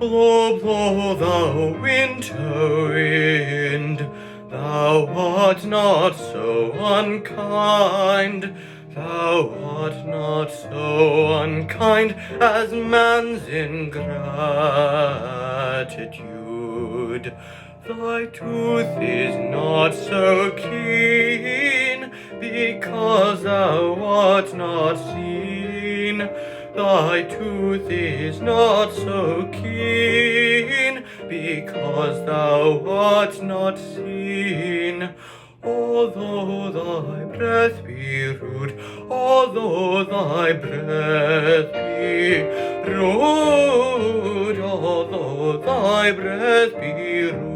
Blow, blow, thou winter wind, thou art not so unkind, thou art not so unkind as man's ingratitude. Thy tooth is not so keen, because thou art not seen. Thy tooth is not so keen, because thou art not seen. Although thy breath be rude, although thy breath be rude, although thy breath be rude,